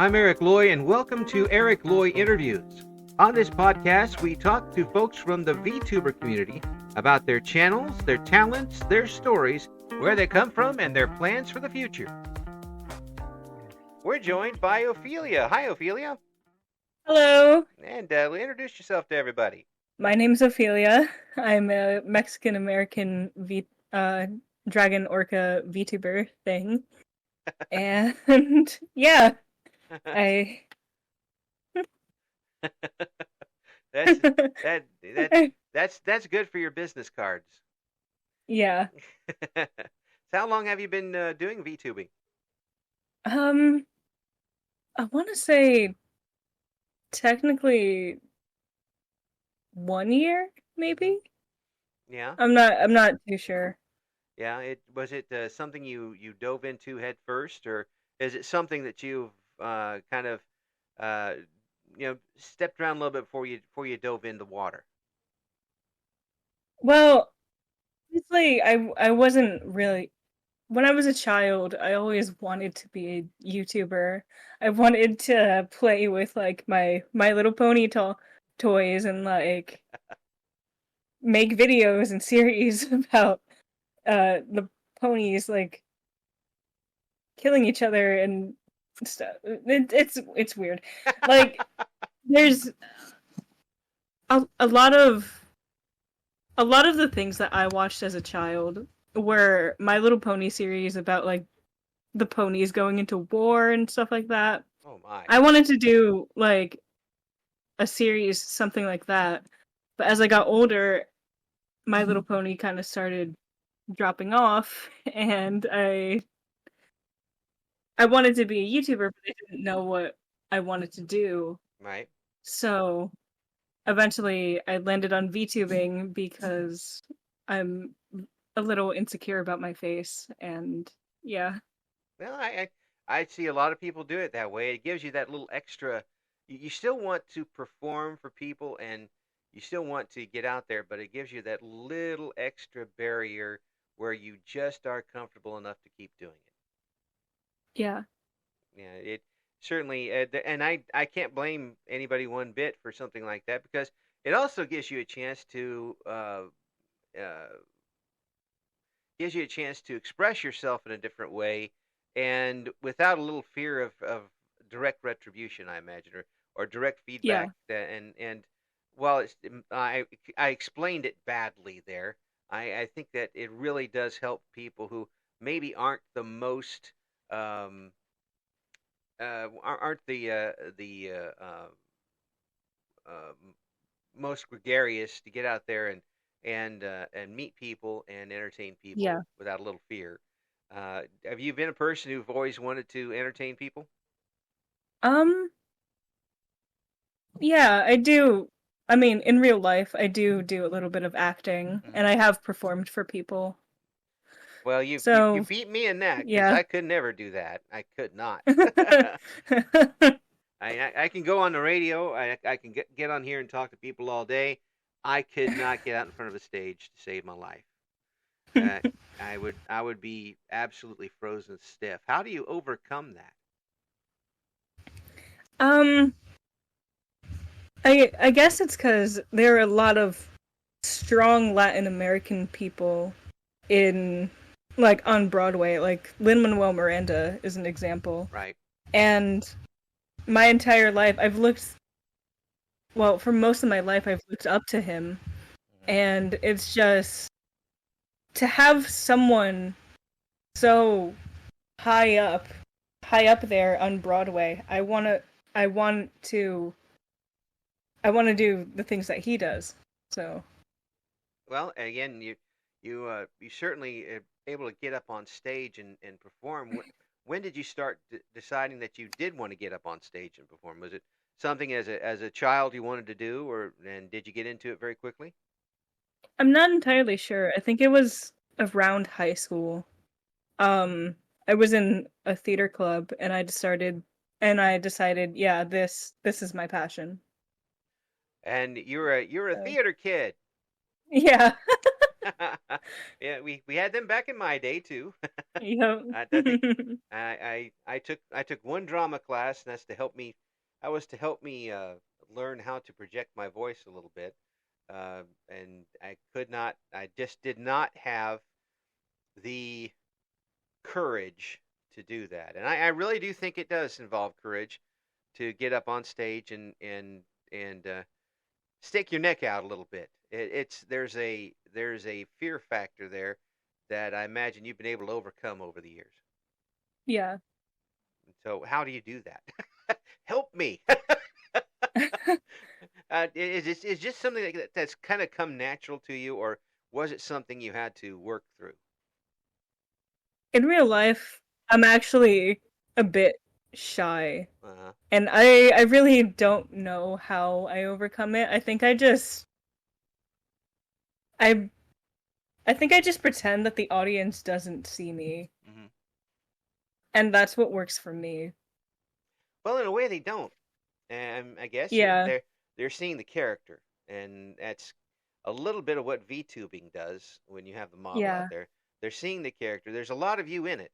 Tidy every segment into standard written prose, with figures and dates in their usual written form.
I'm Eric Loy, and welcome to Eric Loy Interviews. On this podcast, we talk to folks from the VTuber community about their channels, their talents, their stories, where they come from, and their plans for the future. We're joined by Ophelia. Hi, Ophelia. Hello, And introduce yourself to everybody. my name's Ophelia. I'm a Mexican-American dragon orca VTuber thing. And yeah, I that's that's good for your business cards. yeah. So how long have you been doing VTubing? I want to say technically 1 year, maybe. Yeah. I'm not too sure. Yeah, it was it something you dove into head first, or is it something that you've kind of uh, stepped around a little bit before you dove in the water? Well, honestly, I wasn't really when I was a child, I always wanted to be a YouTuber. I wanted to play with like my Little Pony toys and like make videos and series about the ponies like killing each other and stuff. It's weird. Like there's a lot of the things that I watched as a child were My Little Pony series about like the ponies going into war and stuff like that. Oh my. I wanted to do like a series, something like that. But as I got older, My Little Pony kind of started dropping off, and I wanted to be a YouTuber, but I didn't know what I wanted to do. Right. So eventually I landed on VTubing because I'm a little insecure about my face, and yeah. Well, I see a lot of people do it that way. It gives you that little extra. You still want to perform for people, and you still want to get out there, but it gives you that little extra barrier where you just are comfortable enough to keep doing it. Yeah. Yeah, it certainly, and I can't blame anybody one bit for something like that, because it also uh, gives you a chance to express yourself in a different way, and without a little fear of direct retribution, I imagine, or direct Yeah. feedback. And while I explained it badly there, I think that it really does help people who maybe aren't the most um, aren't uh, most gregarious to get out there and meet people and entertain Yeah. people without a little fear. Have you been a person who've always wanted to entertain people? Um yeah, I do. I mean, in real life, I do a little bit of acting, Mhm. and I have performed for people. Well, you So, beat me in that, because yeah. I could never do that. I could not. I can go on the radio. I can get on here and talk to people all day. I could not get out in front of a stage to save my life. Uh, I would be absolutely frozen stiff. How do you overcome that? um, I guess it's because there are a lot of strong Latin American people in like on Broadway. Like Lin-Manuel Miranda is an example. Right. And my entire life, for most of my life, I've looked up to him. Mhm. And it's just to have someone so high up, there on Broadway. I want to, do the things that he does. So, Well, again, you certainly able to get up on stage and perform. When did you start deciding that you did want to get up on stage and perform? Was it something as a child you wanted to do, and did you get into it very quickly? I'm not entirely sure. I think it was around high school. Um, I was in a theater club, and I decided, yeah, this is my passion. And you're a So, theater kid. yeah. Yeah, we had them back in my day too. Yep. I think I took one drama class, and that's to help me. That was to help me learn how to project my voice a little bit. And I could not. I just did not have the courage to do that. And I really do think it does involve courage to get up on stage and stick your neck out a little bit. It's there's a fear factor there that I imagine you've been able to overcome over the years. Yeah. So how do you do that? Help me. Is just something that's kind of come natural to you, or was it something you had to work through? In real life, I'm actually a bit shy. Uh-huh. And I really don't know how I overcome it. I I think I just pretend that the audience doesn't see me, Hmm. and that's what works for me. Well, in a way, they don't. I guess Yeah. they're seeing the character, and that's a little bit of what VTubing does when you have the model out Yeah. there. They're seeing the character. There's a lot of you in it,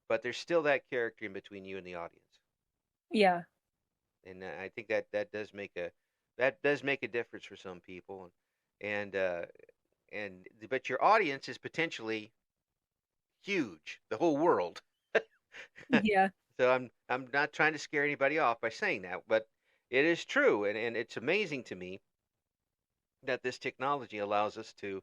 but there's still that character in between you and the audience. Yeah. And I think that does make a difference for some people, and but your audience is potentially huge, the whole world. Yeah. So I'm not trying to scare anybody off by saying that, but it is true, and it's amazing to me that this technology allows us to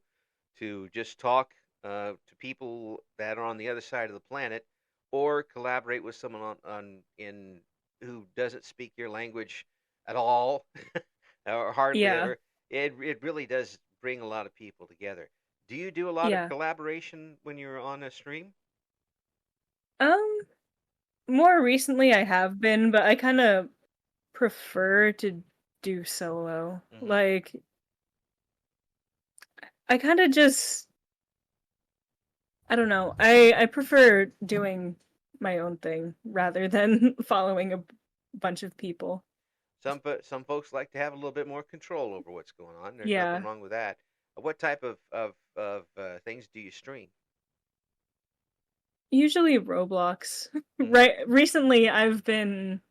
just talk to people that are on the other side of the planet, or collaborate with someone on in who doesn't speak your language at all, or hardly Yeah. ever. It really does bring a lot of people together. Do you do a lot of Yeah. collaboration when you're on a stream? Um More recently I have been, but I kind of prefer to do solo. Hmm. Like I kind of just I don't know. I prefer doing my own thing rather than following a bunch of people. Some folks like to have a little bit more control over what's going on. There's nothing Yeah. wrong with that. What type of things do you stream? Usually Roblox. Hmm. Right recently I've been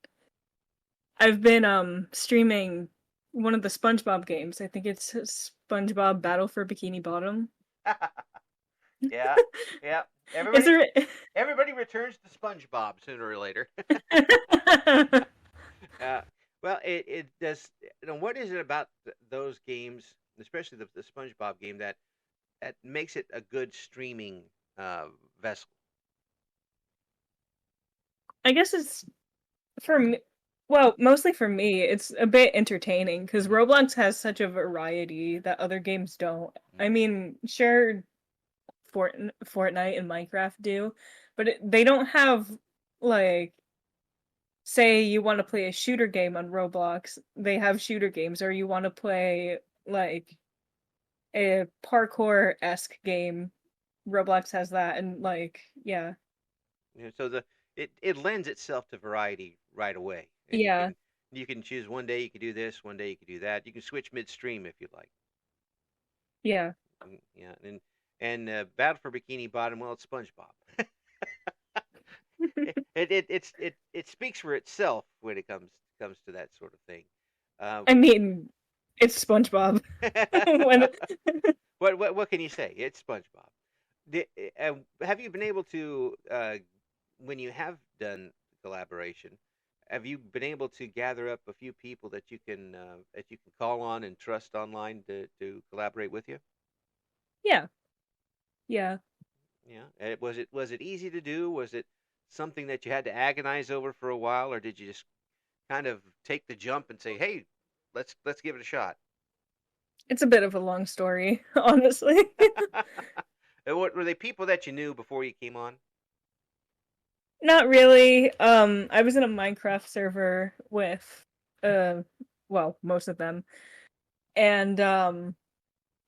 streaming one of the SpongeBob games. I think it's SpongeBob Battle for Bikini Bottom. Yeah, yeah. Is Everybody, there everybody returns to SpongeBob sooner or later. uh, well, it does. What is it about those games, especially the SpongeBob game, that makes it a good streaming uh, vessel? I guess it's for me, well, mostly for me, it's a bit entertaining because Hmm. Roblox has such a variety that other games don't. I Hmm. mean, sure, Fortnite and Minecraft do, but they don't have like, say you want to play a shooter game on Roblox, they have shooter games, or you want to play like a parkour-esque game, Roblox has that, and like, yeah, So it lends itself to variety right away, and you yeah, can you can choose one day you can do this, one day you can do that. You can switch midstream if you like. yeah. Yeah, and Battle for Bikini Bottom, well, it's SpongeBob. It speaks for itself when it comes to that sort of thing. Uh, I mean, it's SpongeBob. When what can you say? It's SpongeBob. Have you been able to when you have done collaboration? Have you been able to gather up a few people that you can call on and trust online to collaborate with you? yeah, yeah. Yeah. Was it easy to do? Was it something that you had to agonize over for a while, or did you just kind of take the jump and say, "Hey, let's give it a shot"? It's a bit of a long story, honestly. And what were they, people that you knew before you came on? Not really. I was in a Minecraft server with uh well, most of them. And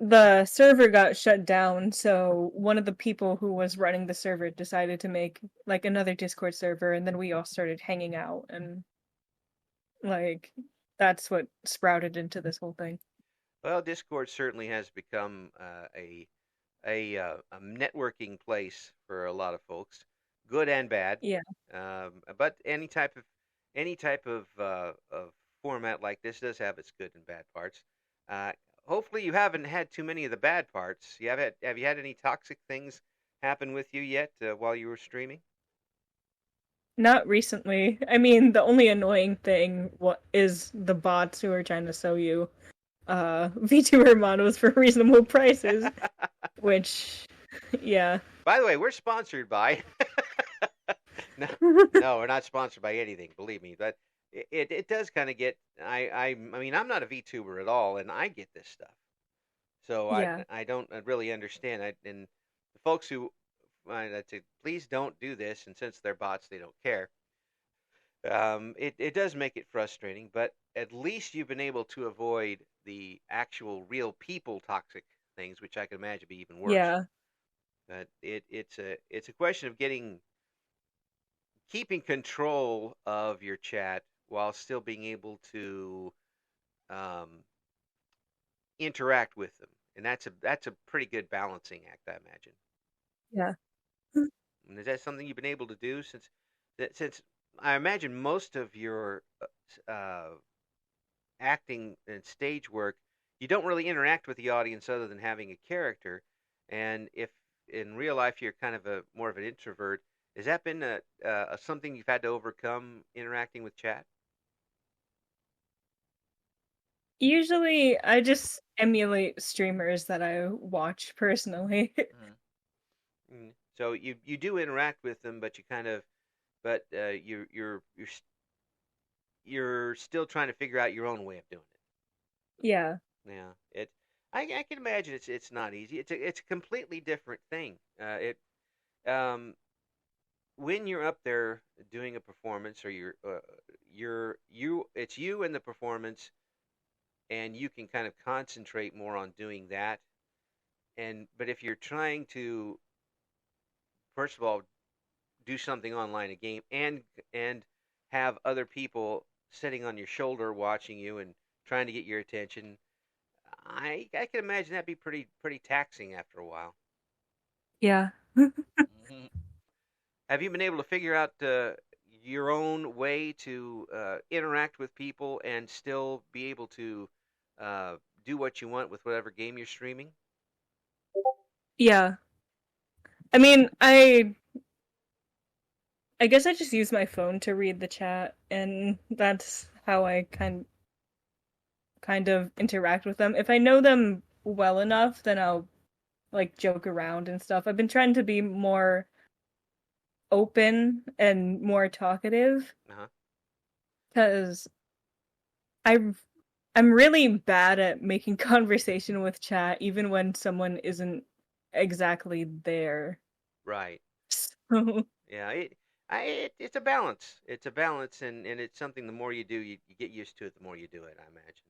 the server got shut down, so one of the people who was running the server decided to make like another Discord server, and then we all started hanging out, and like that's what sprouted into this whole thing. Well, Discord certainly has become a a networking place for a lot of folks, good and bad. Yeah. But any type of format like this does have its good and bad parts. Uh, Hopefully, you haven't had too many of the bad parts. Have you had any toxic things happen with you yet while you were streaming? Not recently. I mean, the only annoying thing is the bots who are trying to sell you VTuber models for reasonable prices, which yeah. By the way, we're sponsored by. No, no, we're not sponsored by anything. Believe me, but it does kind of get. I mean, I'm not a VTuber at all, and I get this stuff. So Yeah. I don't really understand. And the folks who I'd say, please don't do this, and since they're bots, they don't care. It does make it frustrating, but at least you've been able to avoid the actual real people toxic things, which I can imagine be even worse. Yeah. But it's a question of keeping control of your chat while still being able to um, interact with them, and that's a pretty good balancing act, I imagine. Yeah. And is that something you've been able to do since I imagine most of your acting and stage work, you don't really interact with the audience other than having a character. And if in real life you're kind of a more of an introvert, has that been a something you've had to overcome interacting with chat? Usually I just emulate streamers that I watch personally. Mm. Mm. So you do interact with them, but you kind of but you're still trying to figure out your own way of doing it. Yeah. Yeah, I can imagine it's not easy. It's a completely different thing. It um when you're up there doing a performance or it's you and the performance, and you can kind of concentrate more on doing that. And but if you're trying to first of all do something online, a game, and have other people sitting on your shoulder watching you and trying to get your attention, I can imagine that'd be pretty taxing after a while. Yeah. Hmm. Have you been able to figure out your own way to interact with people and still be able to uh, do what you want with whatever game you're streaming? Yeah. I mean, I guess I just use my phone to read the chat, and that's how I kind of interact with them. If I know them well enough, then I'll like joke around and stuff. I've been trying to be more open and more talkative Uh-huh. because I I'm really bad at making conversation with chat, even when someone isn't exactly there. Right. So Yeah. It's a balance. It's a balance, and it's something. The more you do, you get used to it. The more you do it, I imagine.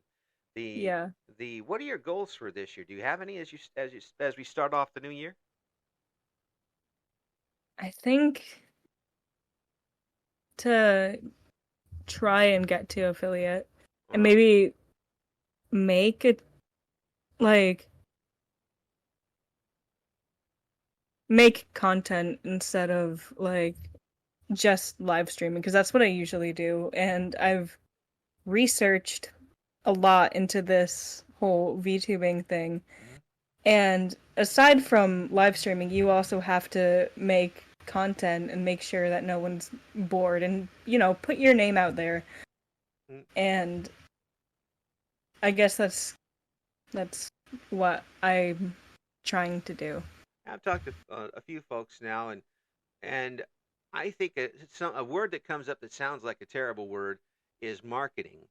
The yeah, the What are your goals for this year? Do you have any as we start off the new year? I think to try and get to affiliate and Uh-huh. maybe make it like make content instead of like just live streaming because that's what I usually do. And I've researched a lot into this whole VTubing thing. Hmm. And aside from live streaming, you also have to make content and make sure that no one's bored and, put your name out there. And I guess that's what I'm trying to do. I've talked to a few folks now, and I think a word that comes up that sounds like a terrible word is marketing,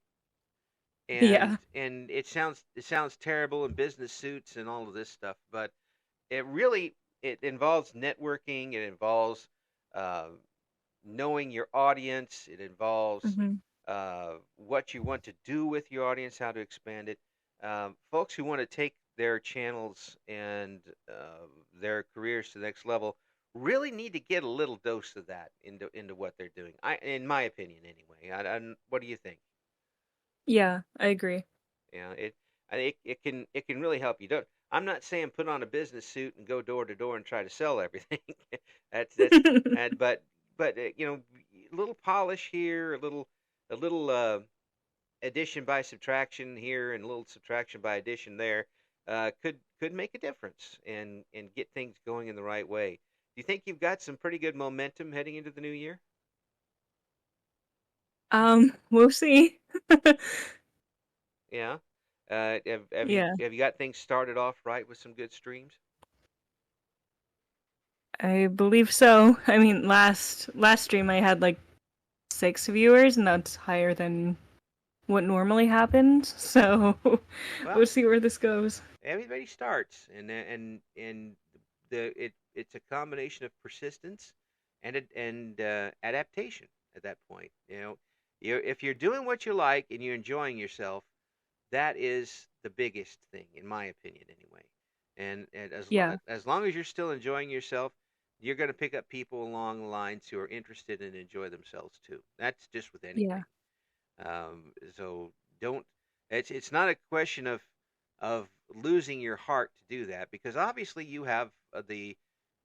and Yeah. it sounds terrible in business suits and all of this stuff, but it involves networking. It involves uh, knowing your audience. It involves Hmm. what you want to do with your audience, how to expand it. Folks who want to take their channels and their careers to the next level really need to get a little dose of that into what they're doing. In my opinion, anyway. What do you think? Yeah, I agree. Yeah, it can really help you. Don't. I'm not saying put on a business suit and go door to door and try to sell everything. That's but you know, a little polish here, a little addition by subtraction here, and a little subtraction by addition there, could make a difference and get things going in the right way. Do you think you've got some pretty good momentum heading into the new year? We'll see. Yeah. Have you Yeah, have you got things started off right with some good streams? I believe so. I mean, last stream I had like 6 viewers, and that's higher than what normally happens. So we'll Well, see where this goes. everybody starts, and it's a combination of persistence and adaptation at that point. You know, if you're doing what you like and you're enjoying yourself, that is the biggest thing, in my opinion, anyway. And Yeah, as long as you're still enjoying yourself, you're going to pick up people along the lines who are interested and enjoy themselves too. That's just with yeah, anything. So don't. It's not a question of losing your heart to do that, because obviously you have the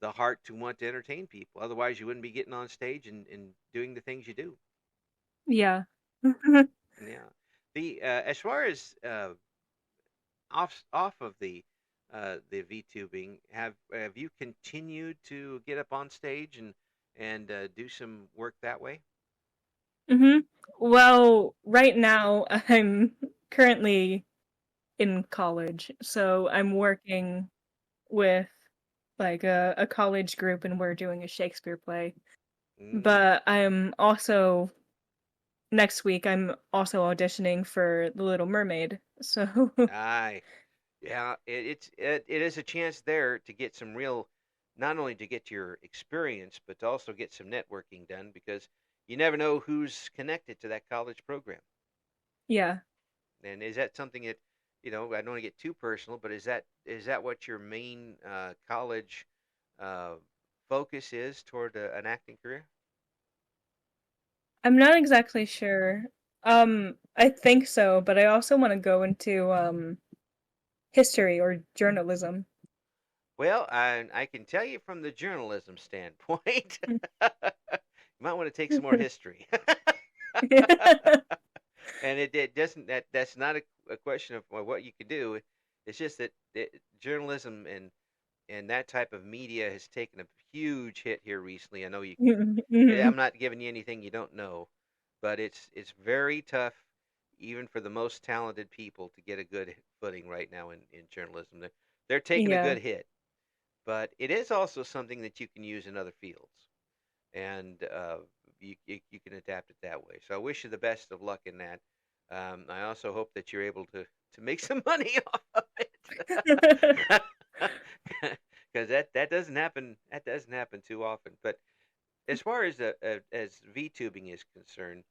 heart to want to entertain people. Otherwise, you wouldn't be getting on stage and doing the things you do. yeah. Yeah. The as far as off of the VTubing, have you continued to get up on stage and do some work that way? hmm Well, right now I'm currently in college, so I'm working with like a college group, and we're doing a Shakespeare play. Mm, But I'm also next week I'm also auditioning for The Little Mermaid. So aye. Yeah, it is a chance there to get some real, not only to get your experience, but to also get some networking done, because you never know who's connected to that college program. yeah. And is that something that, I don't want to get too personal, but is that what your main college uh, focus is toward an acting career? I'm not exactly sure. I think so, but I also want to go into history or journalism. Well, I can tell you from the journalism standpoint, you might want to take some more history. And it doesn't that's not a question of what you can do. It's just that journalism and that type of media has taken a huge hit here recently. I know I'm not giving you anything you don't know, but it's very tough, even for the most talented people, to get a good footing right now in journalism. They're taking a Yeah. good hit, but it is also something that you can use in other fields, and you can adapt it that way. So I wish you the best of luck in that. I also hope that you're able to make some money off of it, because that doesn't happen. That doesn't happen too often. But as far as VTubing is concerned,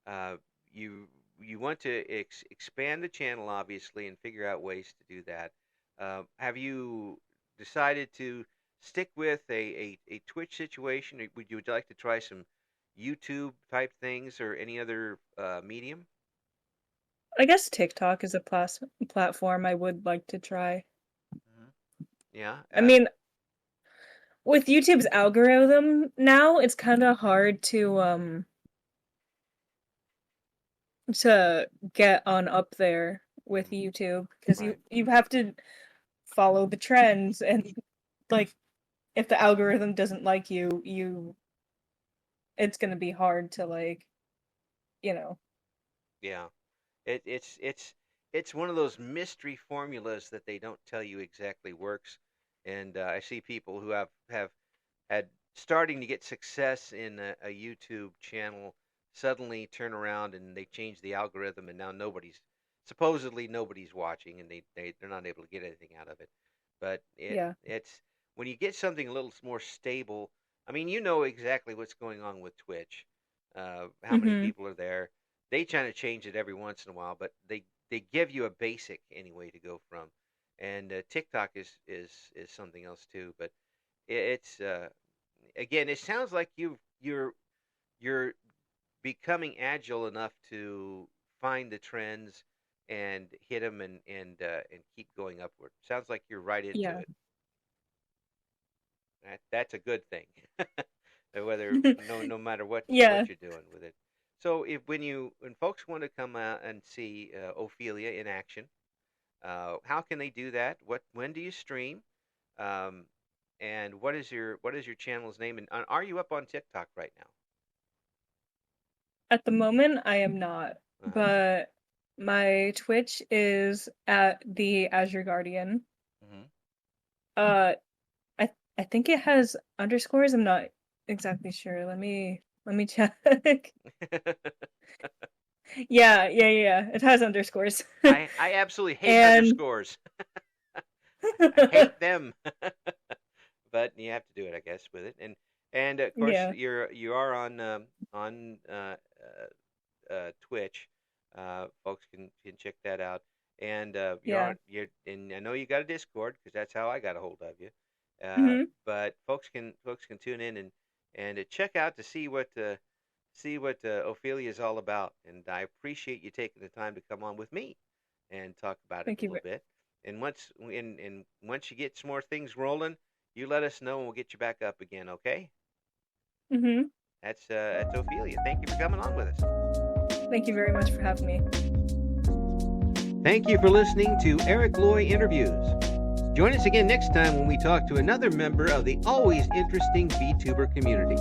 uh, you you want to expand the channel, obviously, and figure out ways to do that. Have you decided to stick with a Twitch situation, or would you like to try some YouTube type things or any other medium? I guess TikTok is a platform I would like to try. Mhm. Yeah. I mean, with YouTube's algorithm now, it's kind of hard to get on up there with Mhm. YouTube because you Right. you have to follow the trends, and like if the algorithm doesn't like you it's gonna be hard to like, you know. Yeah. It's one of those mystery formulas that they don't tell you exactly works, and I see people who have had starting to get success in a YouTube channel suddenly turn around and they change the algorithm, and now nobody's watching, and they're not able to get anything out of it. But Yeah. it's when you get something a little more stable. I mean, you know exactly what's going on with Twitch, how many Mhm. people are there. They try to change it every once in a while, but they give you a basic anyway to go from. And TikTok is something else too, but it's again, it sounds like you're becoming agile enough to find the trends and hit them and keep going upward. Sounds like you're right into Yeah. it. That's a good thing. Whether no matter Yeah. what you're doing with it. So if when folks want to come out and see Ophelia in action, how can they do that? When do you stream? Um, and what is your channel's name? And are you up on TikTok right now? At the moment, I am not, Uh-huh. but my Twitch is at the Azure Guardian. Hmm. Uh, I think it has underscores. I'm not exactly sure. Let me check. Yeah. It has underscores. I absolutely hate And underscores. I hate them. But you have to do it, I guess, with it. And of course yeah, you are on Twitch. Folks can check that out. And yeah. and I know you got a Discord because that's how I got a hold of you. Hmm. But folks can tune in and check out to see what Ophelia is all about. And I appreciate you taking the time to come on with me and talk about it Thank a you. little bit. And once you get some more things rolling, you let us know and we'll get you back up again. Okay? Hmm. That's Ophelia. Thank you for coming on with us. Thank you very much for having me. Thank you for listening to Eric Loy Interviews. Join us again next time when we talk to another member of the always interesting VTuber community.